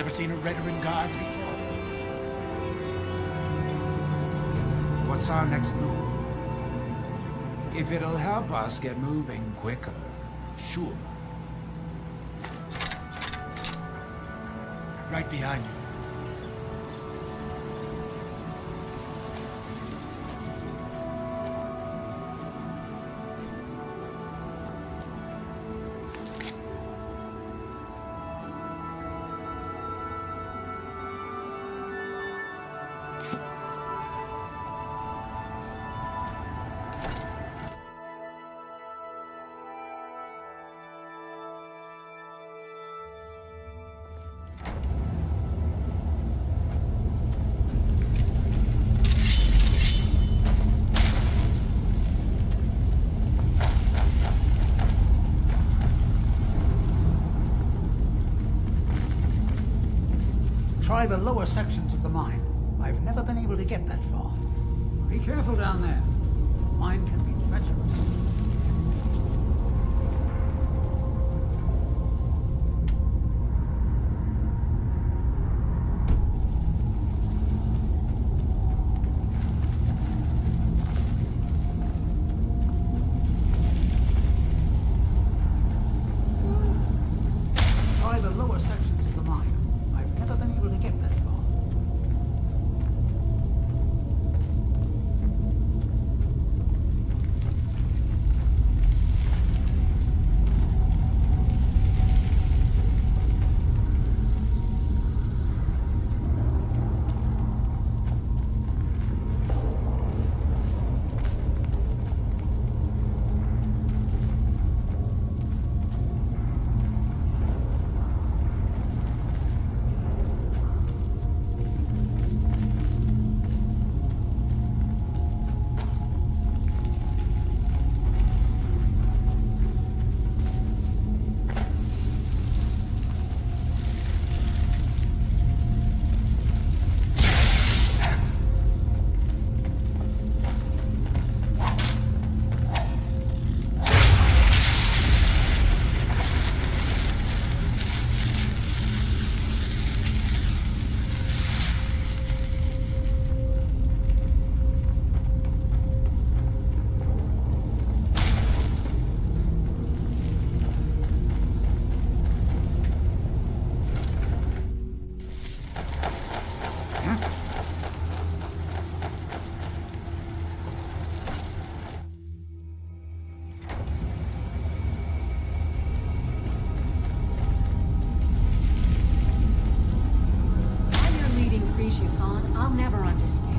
Never seen a Redoran guard before? What's our next move? If it'll help us get moving quicker, sure. Right behind you. Try the lower sections of the mine. I've never been able to get that far. Be careful down there. The mine can be treacherous. Try the lower sections of the mine. I've never been able to get that far. I'll never understand.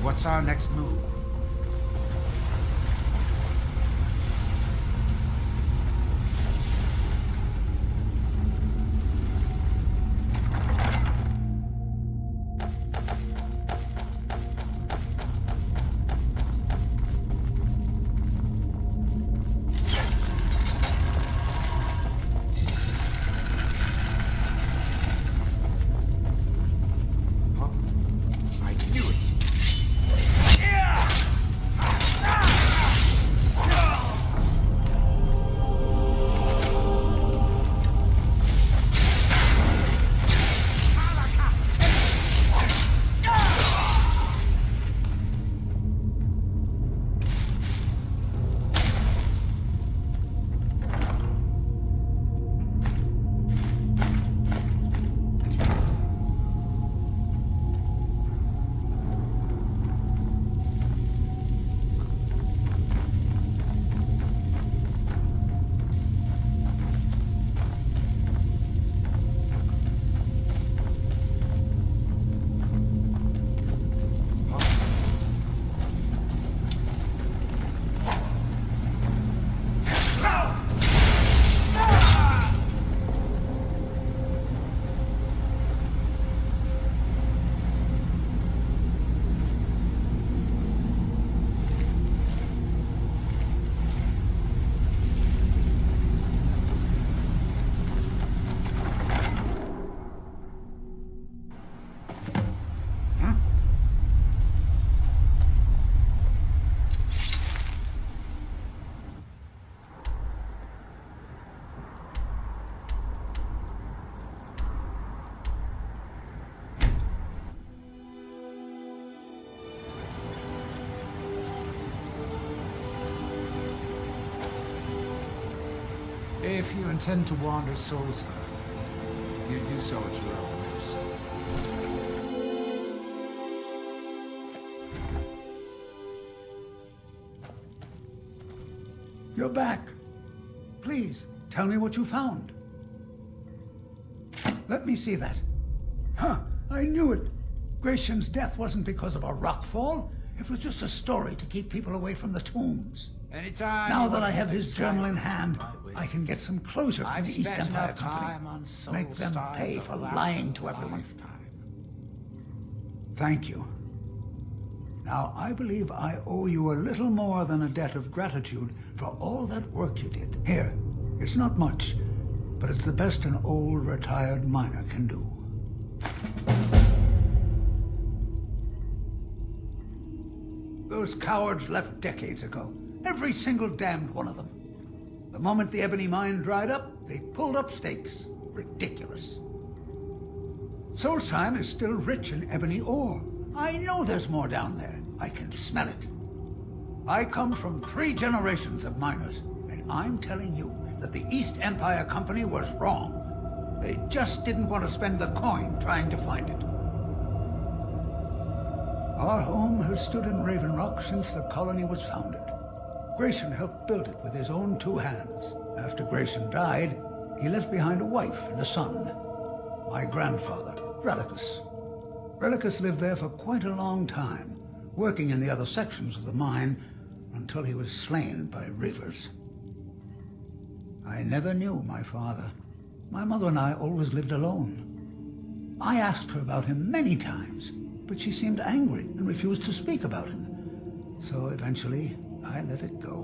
What's our next move? If you intend to wander Solstheim, you do so at your own risk. You're back. Please, tell me what you found. Let me see that. Huh, I knew it. Gratian's death wasn't because of a rockfall. It was just a story to keep people away from the tombs. Anytime. Now that I have his journal in hand, I can get some closure from I've the East spent Empire enough time Company. on Make them Solstheim pay to for last lying a to everyone. lifetime. Thank you. Now, I believe I owe you a little more than a debt of gratitude for all that work you did. Here, it's not much, but it's the best an old retired miner can do. Those cowards left decades ago. Every single damned one of them. The moment the ebony mine dried up, they pulled up stakes. Ridiculous. Solstheim is still rich in ebony ore. I know there's more down there. I can smell it. I come from 3 generations of miners, and I'm telling you that the East Empire Company was wrong. They just didn't want to spend the coin trying to find it. Our home has stood in Raven Rock since the colony was founded. Grayson helped build it with his own 2 hands. After Grayson died, he left behind a wife and a son. My grandfather, Relicus. Relicus lived there for quite a long time, working in the other sections of the mine until he was slain by Reavers. I never knew my father. My mother and I always lived alone. I asked her about him many times, but she seemed angry and refused to speak about him. So eventually, I let it go.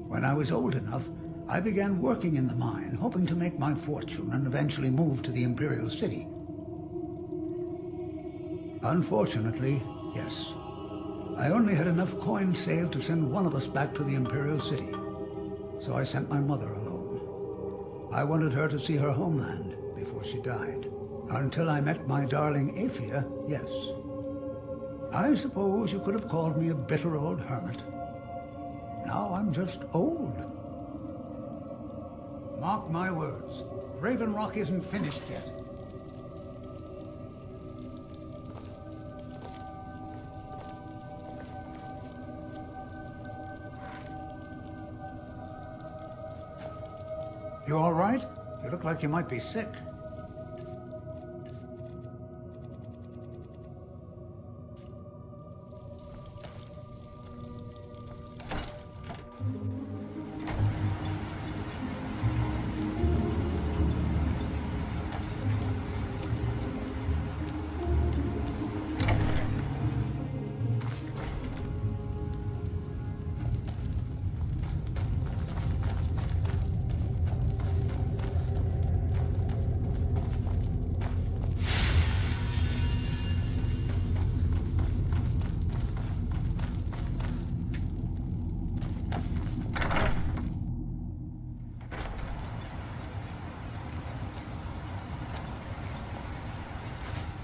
When I was old enough, I began working in the mine, hoping to make my fortune and eventually move to the Imperial City. Unfortunately, yes. I only had enough coins saved to send one of us back to the Imperial City. So I sent my mother alone. I wanted her to see her homeland before she died. Until I met my darling Aphia, yes. I suppose you could have called me a bitter old hermit. Now I'm just old. Mark my words, Raven Rock isn't finished yet. You all right? You look like you might be sick.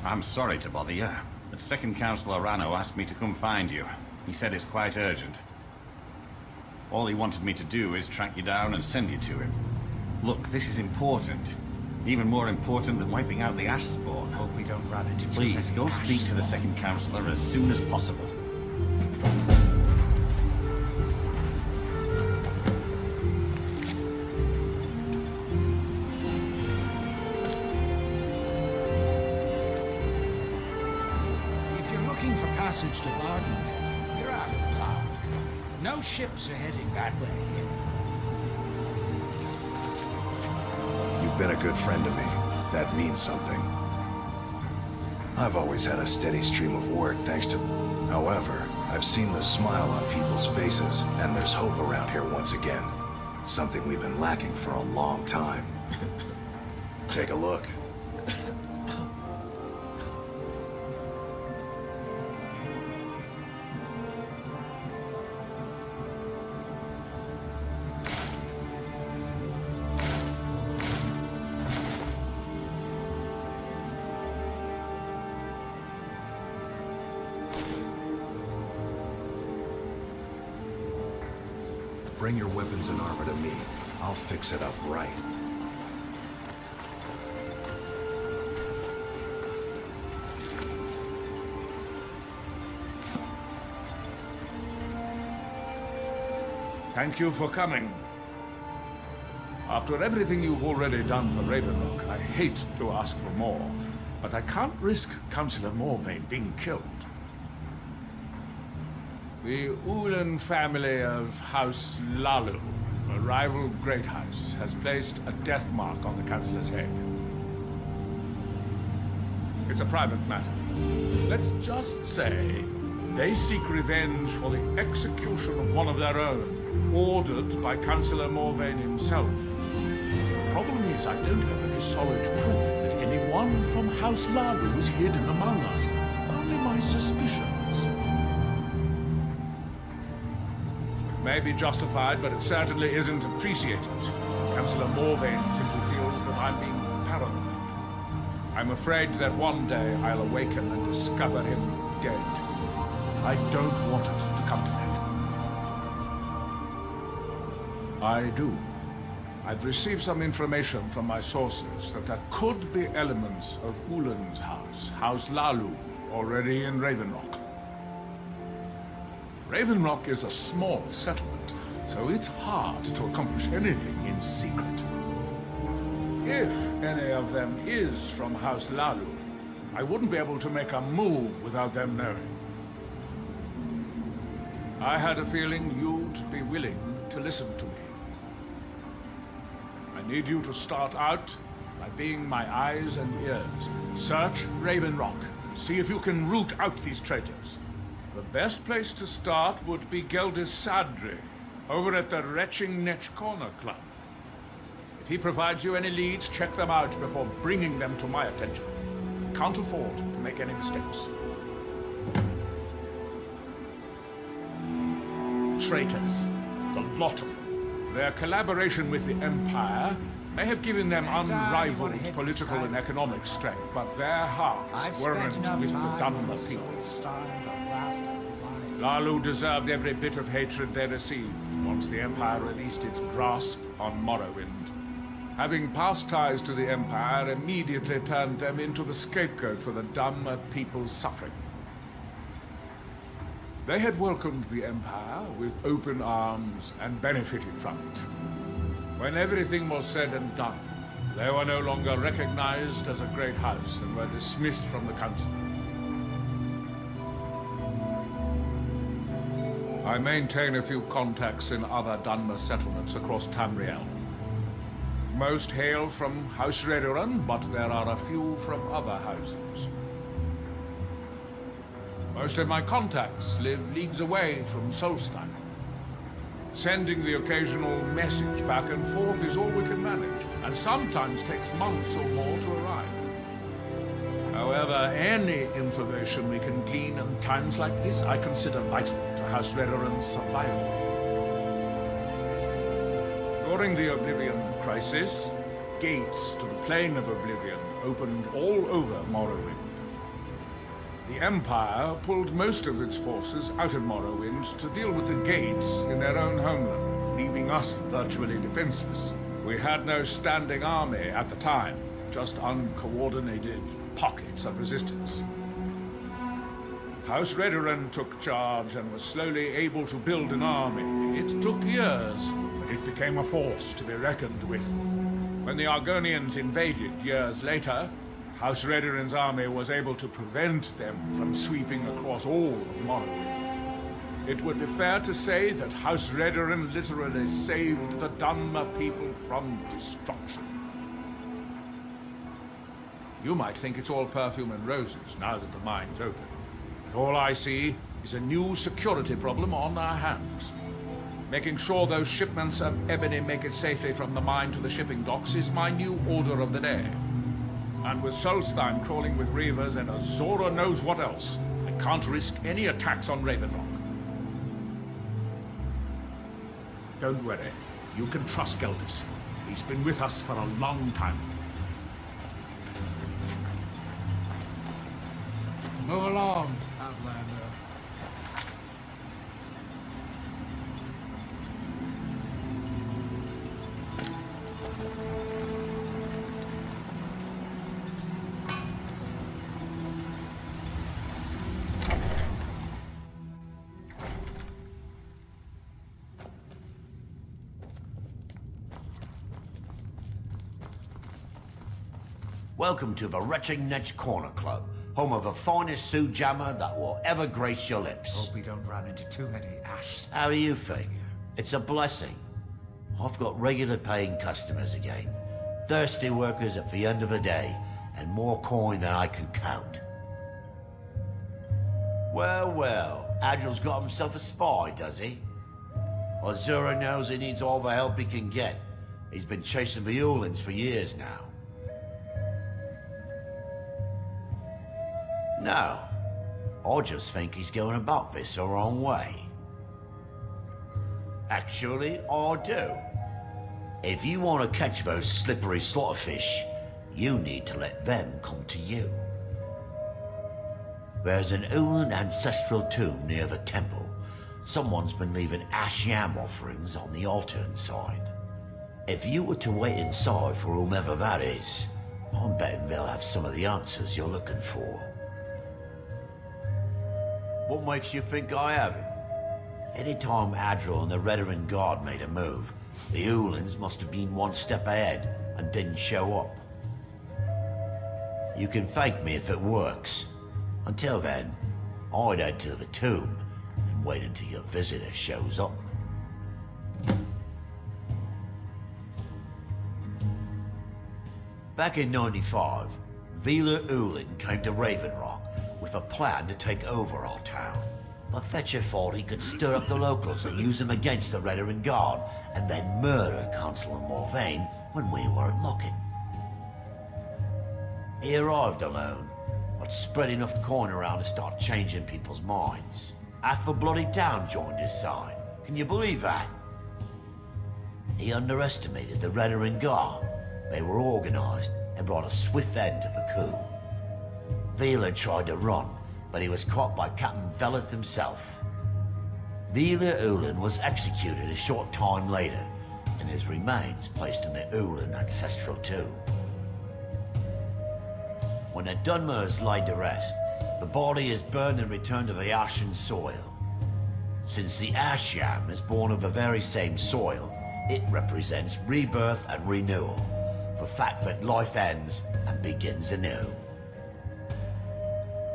I'm sorry to bother you, but Second Councilor Rano asked me to come find you. He said it's quite urgent. All he wanted me to do is track you down and send you to him. Look, this is important. Even more important than wiping out the Ashspawn. Hope we don't run into Please, go speak to the Second Councilor as soon as possible. Passage to Varden, you're out of luck. No ships are heading that way. You've been a good friend to me. That means something. I've always had a steady stream of work thanks to... However, I've seen the smile on people's faces, and there's hope around here once again. Something we've been lacking for a long time. Take a look. Bring your weapons and armor to me. I'll fix it up right. Thank you for coming. After everything you've already done for Ravenlock, I hate to ask for more, but I can't risk Councilor Morvayn being killed. The Ulan family of House Lalu, a rival great house, has placed a death mark on the Councilor's head. It's a private matter. Let's just say they seek revenge for the execution of one of their own, ordered by Councilor Morvayn himself. The problem is I don't have any solid proof that anyone from House Lalu is hidden among us. Only my suspicions. May be justified, but it certainly isn't appreciated. Councilor Morvayn simply feels that I'm being paranoid. I'm afraid that one day I'll awaken and discover him dead. I don't want it to come to that. I do. I've received some information from my sources that there could be elements of Ulan's house, House Lalu, already in Ravenlock. Ravenlock is a small settlement, so it's hard to accomplish anything in secret. If any of them is from House Lalu, I wouldn't be able to make a move without them knowing. I had a feeling you'd be willing to listen to me. I need you to start out by being my eyes and ears. Search Ravenlock, see if you can root out these traitors. The best place to start would be Geldis Sadri, over at the Retching Netch Corner Club. If he provides you any leads, check them out before bringing them to my attention. Can't afford to make any mistakes. Traitors, the lot of them. Their collaboration with the Empire may have given them unrivaled political and economic strength, but their hearts weren't with the Dunmer people. Lalu deserved every bit of hatred they received once the Empire released its grasp on Morrowind. Having past ties to the Empire immediately turned them into the scapegoat for the Dunmer people's suffering. They had welcomed the Empire with open arms and benefited from it. When everything was said and done, they were no longer recognized as a great house and were dismissed from the council. I maintain a few contacts in other Dunmer settlements across Tamriel. Most hail from House Redoran, but there are a few from other houses. Most of my contacts live leagues away from Solstheim. Sending the occasional message back and forth is all we can manage, and sometimes takes months or more to arrive. However, any information we can glean in times like this, I consider vital to House Redoran's survival. During the Oblivion Crisis, gates to the Plane of Oblivion opened all over Morrowind. The Empire pulled most of its forces out of Morrowind to deal with the gates in their own homeland, leaving us virtually defenseless. We had no standing army at the time, just uncoordinated pockets of resistance. House Redoran took charge and was slowly able to build an army. It took years, but it became a force to be reckoned with. When the Argonians invaded years later, House Redoran's army was able to prevent them from sweeping across all of Morrowind. It would be fair to say that House Redoran literally saved the Dunmer people from destruction. You might think it's all perfume and roses now that the mine's open. But all I see is a new security problem on our hands. Making sure those shipments of ebony make it safely from the mine to the shipping docks is my new order of the day. And with Solstheim crawling with reavers and Azora knows what else, I can't risk any attacks on Ravenlock. Don't worry. You can trust Geldis. He's been with us for a long time. Move along, Outlander. Welcome to the Retching Netch Corner Club, home of the finest Sue Jammer that will ever grace your lips. Hope we don't run into too many ash. How do you figure? It's a blessing. I've got regular paying customers again. Thirsty workers at the end of the day, and more coin than I can count. Well, well, Agil's got himself a spy, does he? Well, Zura knows he needs all the help he can get. He's been chasing the Ulins for years now. No, I just think he's going about this the wrong way. Actually, I do. If you want to catch those slippery slaughterfish, you need to let them come to you. There's an Ulan ancestral tomb near the temple. Someone's been leaving ash yam offerings on the altar inside. If you were to wait inside for whomever that is, I'm betting they'll have some of the answers you're looking for. What makes you think I haven't? Anytime Adril and the Redoran Guard made a move, the Ulans must have been one step ahead and didn't show up. You can thank me if it works. Until then, I'd head to the tomb and wait until your visitor shows up. Back in '95, Vila Ulin came to Ravenrock with a plan to take over our town. The Fetcher thought he could stir up the locals and use them against the Redoran Guard, and then murder Councilor Morvayn when we weren't looking. He arrived alone, but spread enough coin around to start changing people's minds. Half the bloody town joined his side. Can you believe that? He underestimated the Redoran Guard. They were organized and brought a swift end to the coup. Vila tried to run, but he was caught by Captain Veleth himself. Vila Ulin was executed a short time later, and his remains placed in the Ulin ancestral tomb. When the Dunmer is laid to rest, the body is burned and returned to the ashen soil. Since the ash yam is born of the very same soil, it represents rebirth and renewal, the fact that life ends and begins anew.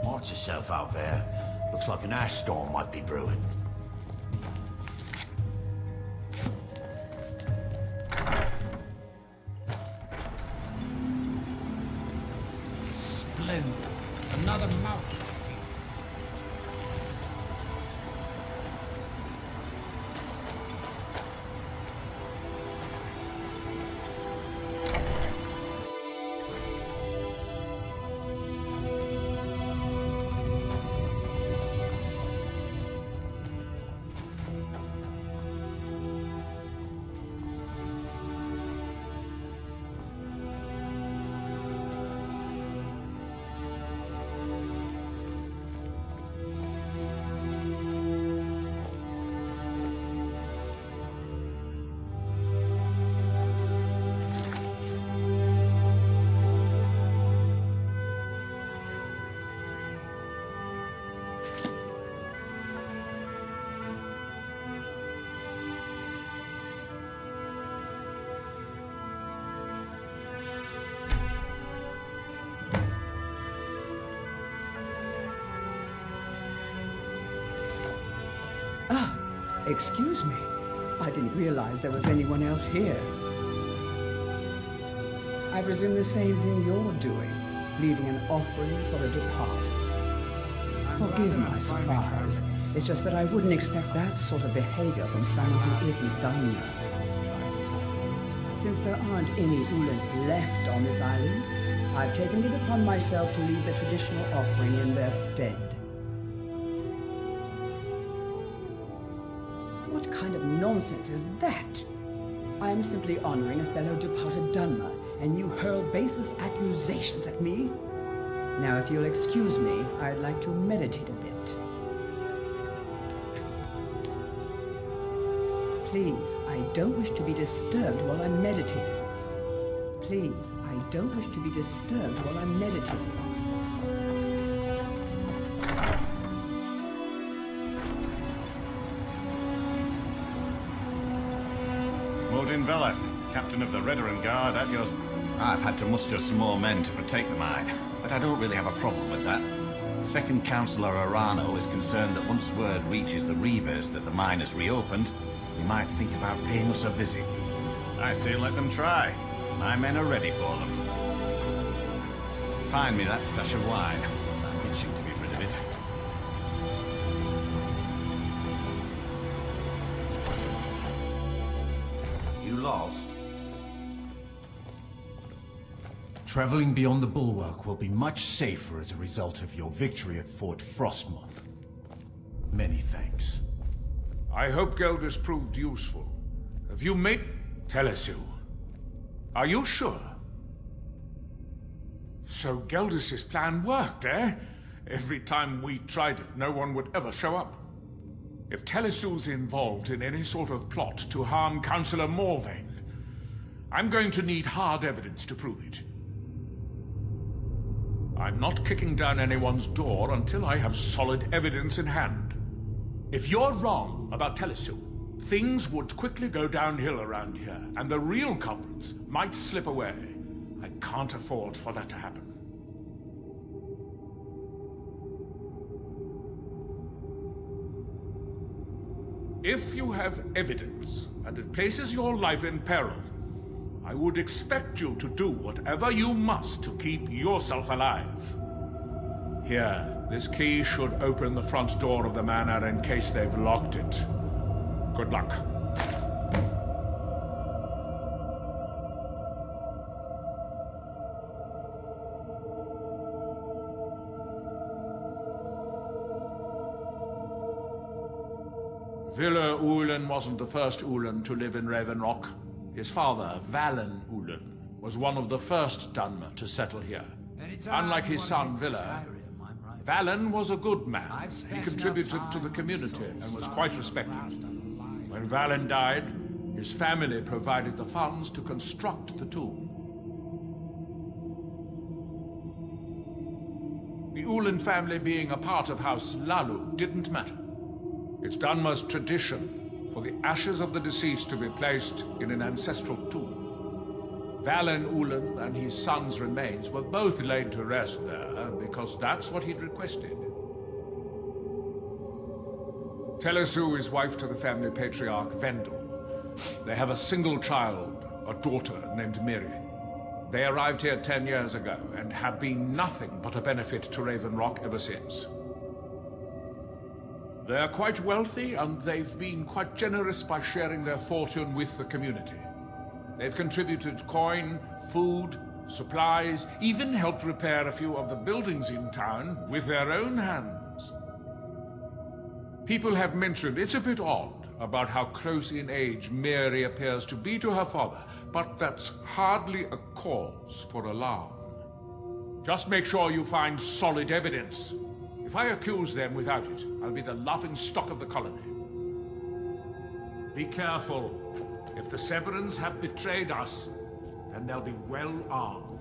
Watch yourself out there. Looks like an ash storm might be brewing. Splendid. Another mouth to feed. Excuse me. I didn't realize there was anyone else here. I presume the same thing you're doing, leaving an offering for a departed. Forgive my surprise. It's just that I wouldn't expect that sort of behavior from someone who isn't done yet. Since there aren't any Ulans left on this island, I've taken it upon myself to leave the traditional offering in their stead. What kind of nonsense is that? I'm simply honoring a fellow departed Dunmer, and you hurl baseless accusations at me? Now, if you'll excuse me, I'd like to meditate a bit. Please, I don't wish to be disturbed while I'm meditating. Please, I don't wish to be disturbed while I'm meditating. Modin Veleth, captain of the Redoran Guard at yours. I've had to muster some more men to protect the mine, but I don't really have a problem with that. Second Councilor Arano is concerned that once word reaches the Reavers that the mine has reopened, they might think about paying us a visit. I say let them try. My men are ready for them. Find me that stash of wine. I'm itching to get rid of it. You lost? Traveling beyond the bulwark will be much safer as a result of your victory at Fort Frostmoth. Many thanks. I hope Geldis proved useful. Have you made... Telesu. Are you sure? So Geldis's plan worked, eh? Every time we tried it, no one would ever show up. If Telesu's involved in any sort of plot to harm Councilor Morvayn, I'm going to need hard evidence to prove it. I'm not kicking down anyone's door until I have solid evidence in hand. If you're wrong about Telesu, things would quickly go downhill around here, and the real culprits might slip away. I can't afford for that to happen. If you have evidence, and it places your life in peril, I would expect you to do whatever you must to keep yourself alive. Here, this key should open the front door of the manor in case they've locked it. Good luck. Villa Ulen wasn't the first Ulen to live in Raven Rock. His father, Valen Ulen, was one of the first Dunmer to settle here. Unlike his son, Villa, Valen was a good man. He contributed to the community and was quite respected. When Valen died, his family provided the funds to construct the tomb. The Ulen family being a part of House Lalu didn't matter. It's Dunmer's tradition for the ashes of the deceased to be placed in an ancestral tomb. Valen Ulen and his son's remains were both laid to rest there because that's what he'd requested. Telesu is wife to the family patriarch Vendel. They have a single child, a daughter named Miri. They arrived here 10 years ago and have been nothing but a benefit to Raven Rock ever since. They're quite wealthy, and they've been quite generous by sharing their fortune with the community. They've contributed coin, food, supplies, even helped repair a few of the buildings in town with their own hands. People have mentioned it's a bit odd about how close in age Mary appears to be to her father, but that's hardly a cause for alarm. Just make sure you find solid evidence. If I accuse them without it, I'll be the laughingstock of the colony. Be careful. If the Severans have betrayed us, then they'll be well armed.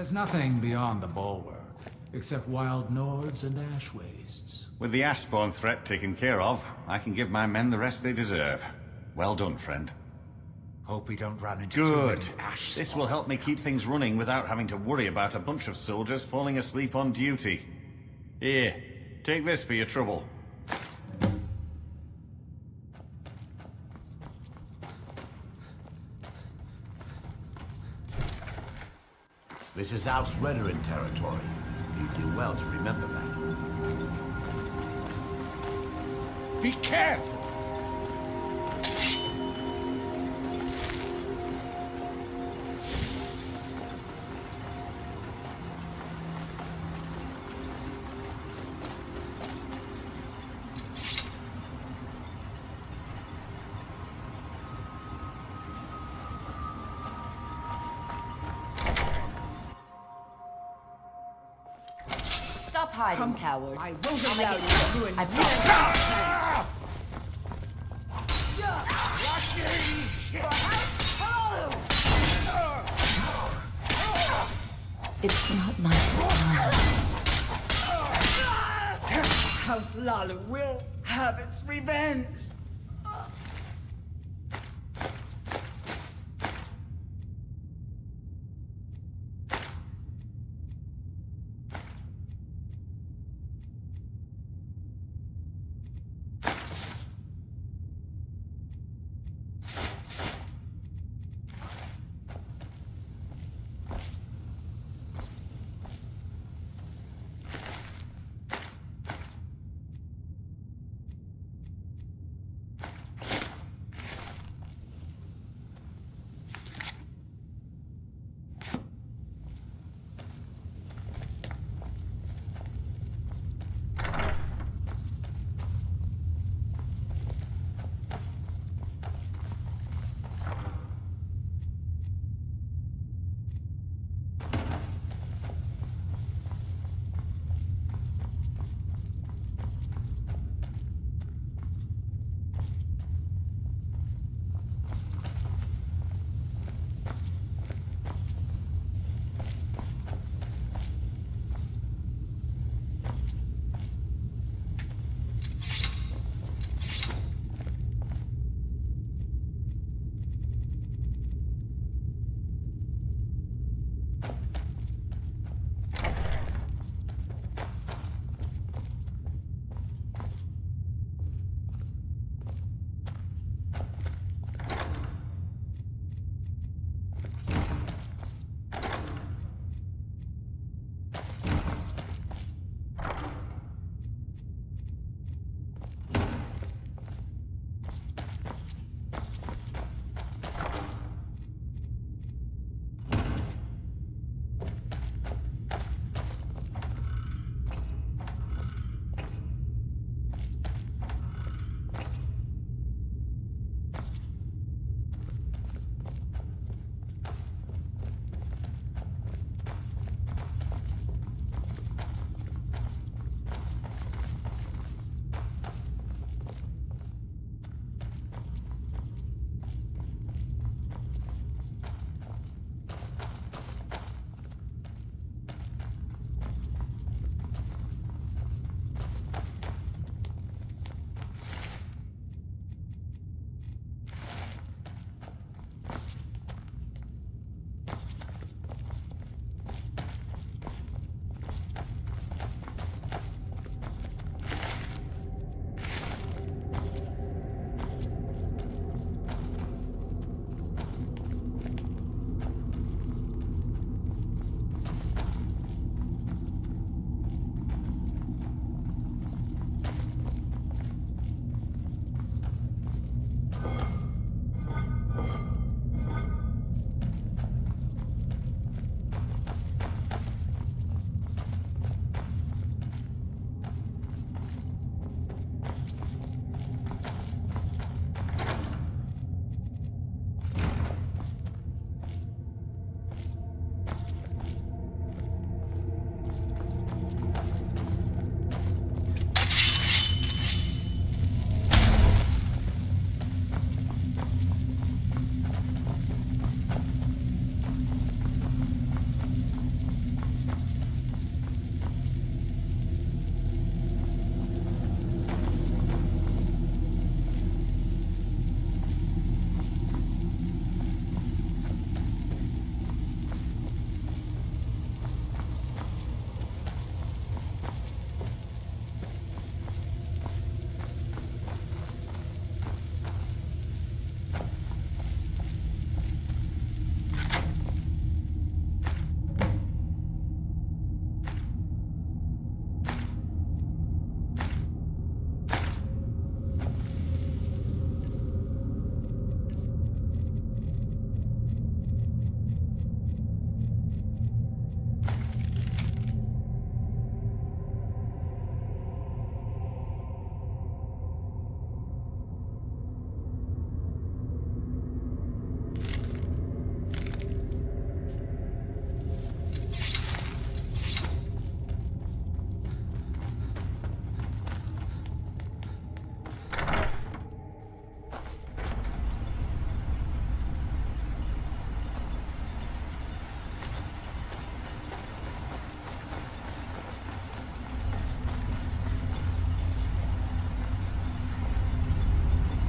There's nothing beyond the bulwark, except wild Nords and ash wastes. With the Ashspawn threat taken care of, I can give my men the rest they deserve. Well done, friend. Hope we don't run into Good. too many ash This will help me keep things running without having to worry about a bunch of soldiers falling asleep on duty. Here, take this for your trouble. This is House Redoran territory. You'd do well to remember that. Be careful! Stop hiding, coward. I won't allow you to ruin I've your got It's not my time. House Lala will have its revenge.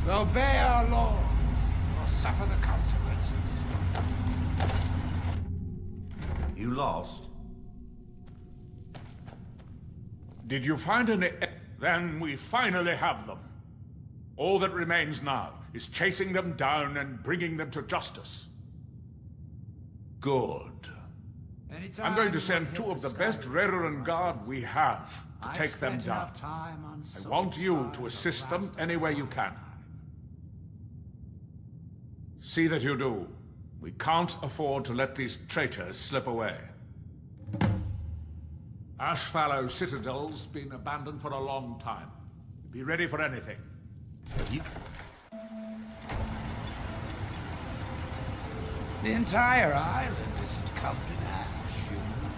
Obey our laws, or suffer the consequences. You lost? Did you find any? Then we finally have them. All that remains now is chasing them down and bringing them to justice. Good. I'm going to send two of the best Redoran Guard we have to take them down. I want you to assist them any way you can. See that you do. We can't afford to let these traitors slip away. Ashfallow Citadel's been abandoned for a long time. Be ready for anything. The entire island isn't covered in ash, you know.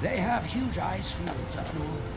They have huge ice fields up north.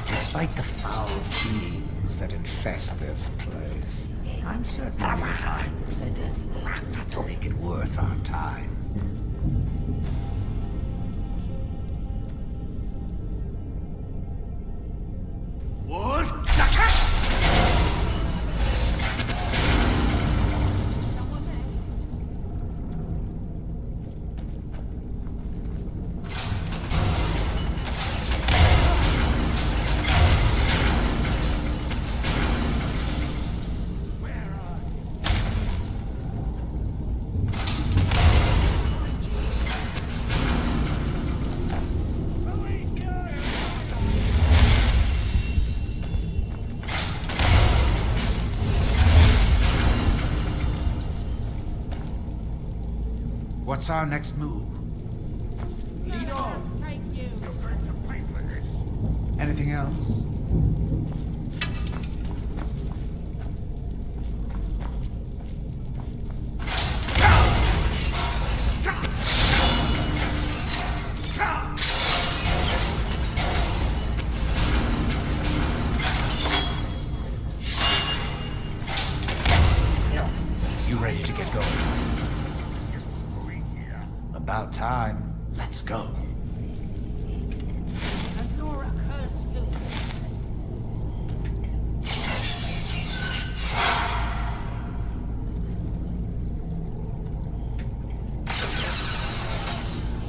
Despite the foul fiends that infest this place, I'm certain we'll find plenty to make it work. worth our time. What? What's our next move? Lead on. Thank you. You're going to pay for this. Anything else? You ready to get going? About time. Let's go. Azora curse you.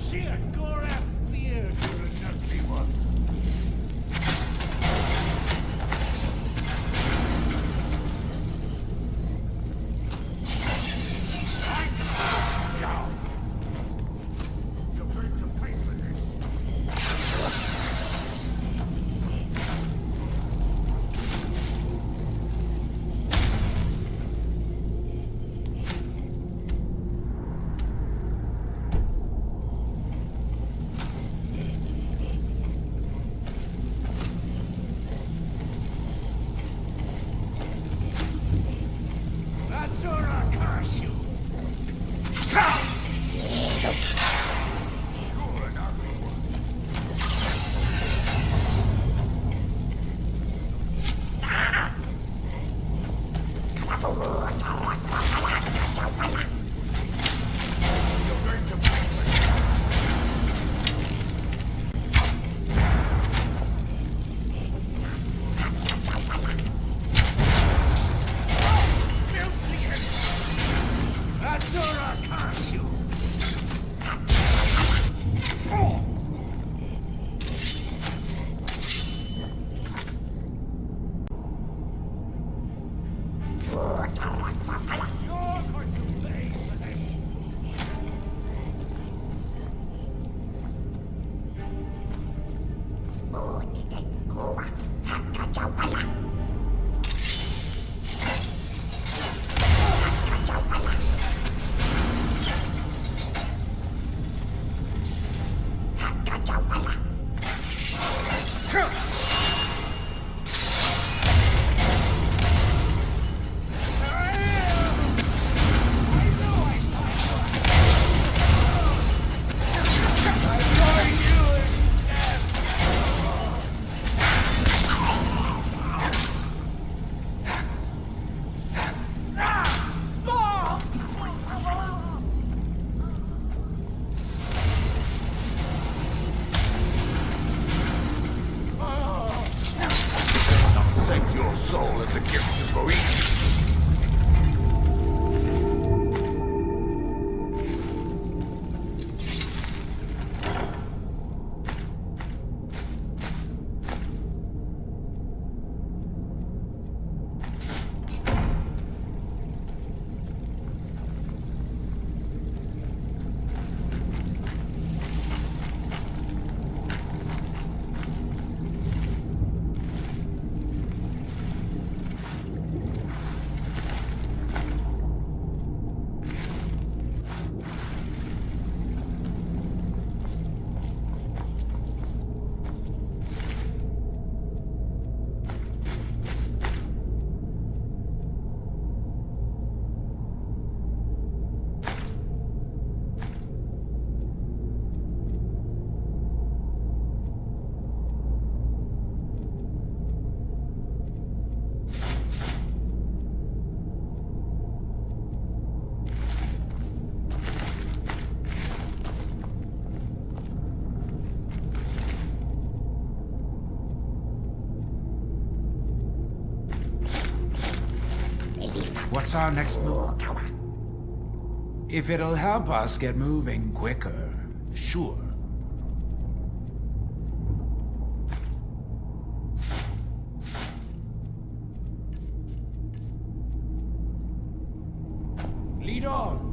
Sheer Gorap's beard, you're a nutty one. Down. You're going to pay for this. What's our next move? If it'll help us get moving quicker, sure. Lead on.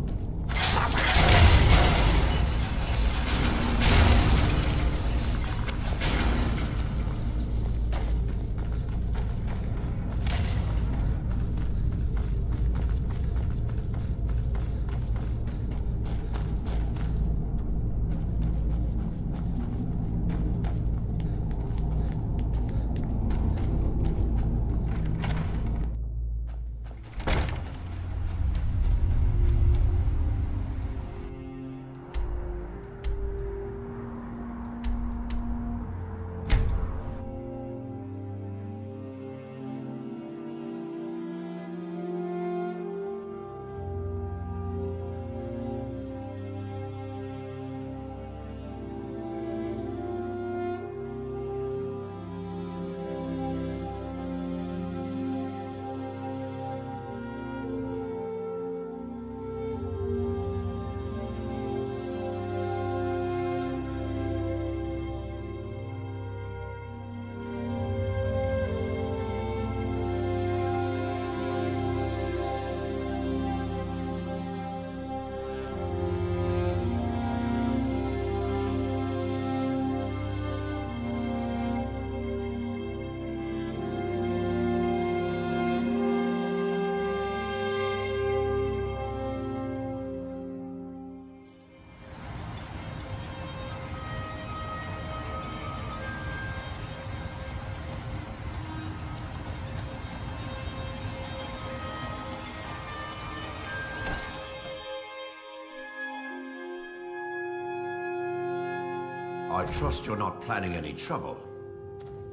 I trust you're not planning any trouble.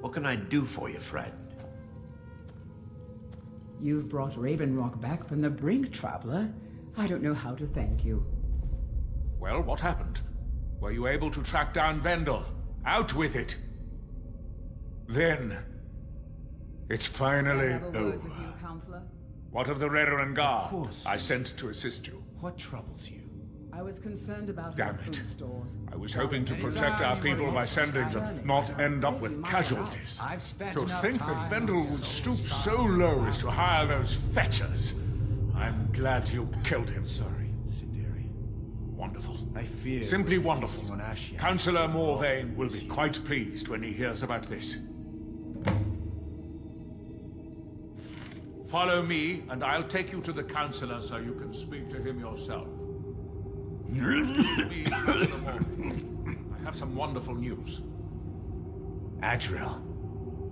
What can I do for you, friend? You've brought Raven Rock back from the brink, traveler. I don't know how to thank you. Well, what happened? Were you able to track down Vendel? Out with it! Then... it's finally Have a word over. with you, Counselor. What of the Rerengar Of course. I sent to assist you? What troubles you? I was concerned about Damn our it. food stores. I was hoping to Anytime protect our you people want by to sending them, Skyrim, not end up with You might casualties. I've spent To enough think that time Vendel on would stoop Solstheim. so low as to hire those fetchers. I'm glad you killed him. Sorry, Sinderi. Wonderful. I fear... Simply we're wonderful. feasting on Ashian. Councilor Morvayn will be quite pleased when he hears about this. Follow me, and I'll take you to the Councilor so you can speak to him yourself. Excuse me, Councilor Morvayn. I have some wonderful news. Adriel,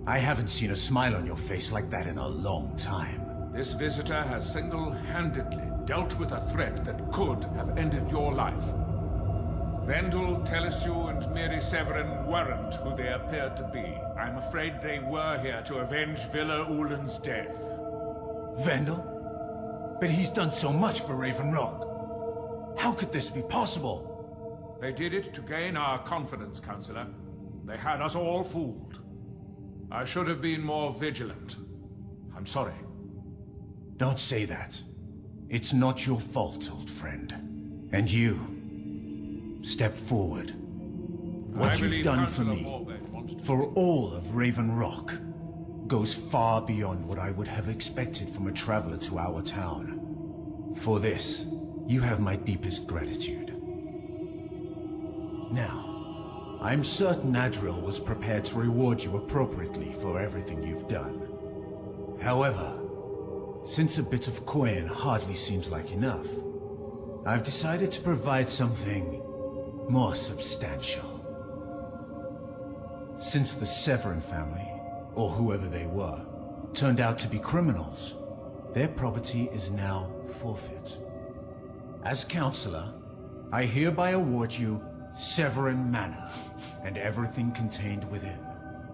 I haven't seen a smile on your face like that in a long time. This visitor has single-handedly dealt with a threat that could have ended your life. Vendel, Telesue, and Miri Severin weren't who they appeared to be. I'm afraid they were here to avenge Villa Ulen's death. Vendel? But he's done so much for Raven Rock. How could this be possible? They did it to gain our confidence, Councilor. They had us all fooled. I should have been more vigilant. I'm sorry. Don't say that. It's not your fault, old friend. And you, step forward. What I you've believe done for Councilor me, Morvayn wants to for speak. all of Raven Rock, goes far beyond what I would have expected from a traveler to our town. For this, you have my deepest gratitude. Now, I'm certain Adriel was prepared to reward you appropriately for everything you've done. However, since a bit of coin hardly seems like enough, I've decided to provide something more substantial. Since the Severin family, or whoever they were, turned out to be criminals, their property is now forfeit. As Councilor, I hereby award you Severin Manor, and everything contained within.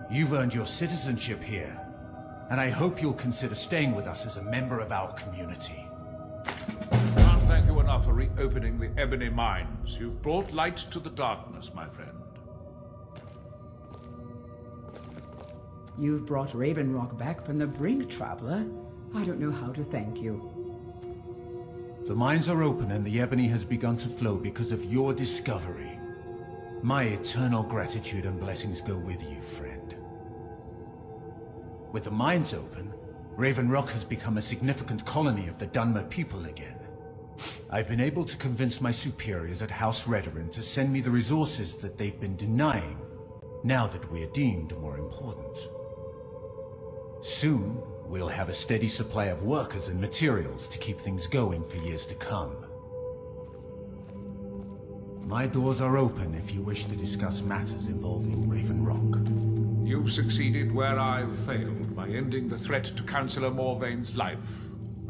You've earned your citizenship here, and I hope you'll consider staying with us as a member of our community. Can't thank you enough for reopening the Ebony Mines. You've brought light to the darkness, my friend. You've brought Raven Rock back from the brink, traveler. I don't know how to thank you. The mines are open and the ebony has begun to flow because of your discovery. My eternal gratitude and blessings go with you, friend. With the mines open, Raven Rock has become a significant colony of the Dunmer people again. I've been able to convince my superiors at House Redoran to send me the resources that they've been denying, now that we're deemed more important. Soon, we'll have a steady supply of workers and materials to keep things going for years to come. My doors are open if you wish to discuss matters involving Raven Rock. You've succeeded where I've failed by ending the threat to Councilor Morvayn's life.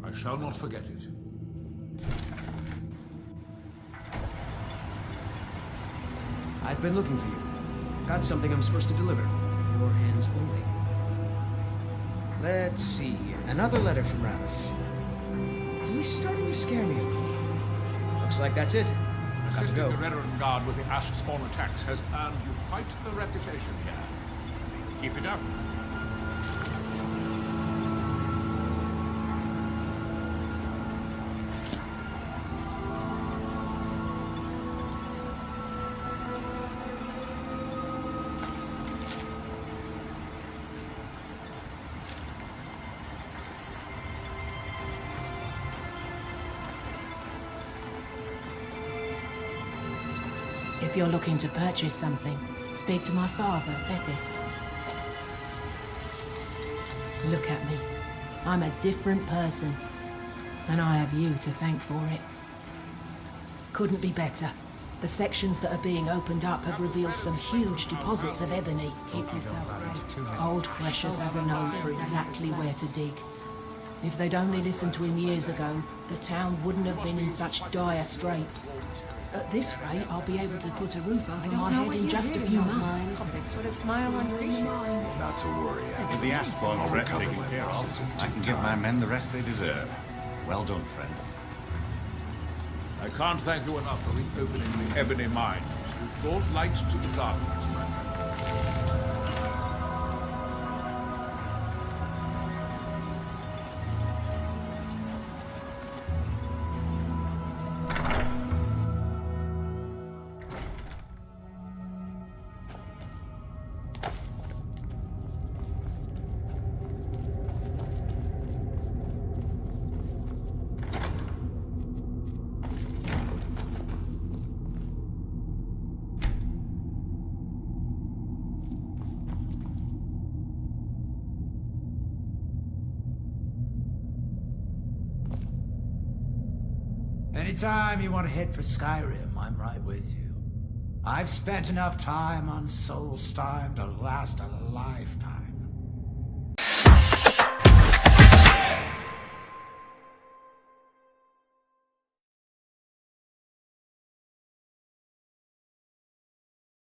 I shall not forget it. I've been looking for you. Got something I'm supposed to deliver. Your hands only. Let's see here. Another letter from Ramus. He's starting to scare me a little. Looks like that's it. Assisting the Redoran Guard with the Ash Spawn attacks has earned you quite the reputation here. Keep it up. If you're looking to purchase something, speak to my father, Fethis. Look at me. I'm a different person, and I have you to thank for it. Couldn't be better. The sections that are being opened up have revealed some huge deposits of ebony. Keep yourself safe. Old Precious has a nose for exactly where to dig. If they'd only listened to him years ago, the town wouldn't have been in such dire straits. At this rate, I'll be able to put a roof over my head in just a few months. Put a smile on your face. Not to worry. With the Ash Spawn threat taken care of, I can give my men the rest they deserve. Well done, friend. I can't thank you enough for reopening the ebony mines. You've brought light to the darkness, my friend. Anytime you want to head for Skyrim, I'm right with you. I've spent enough time on Solstheim to last a lifetime.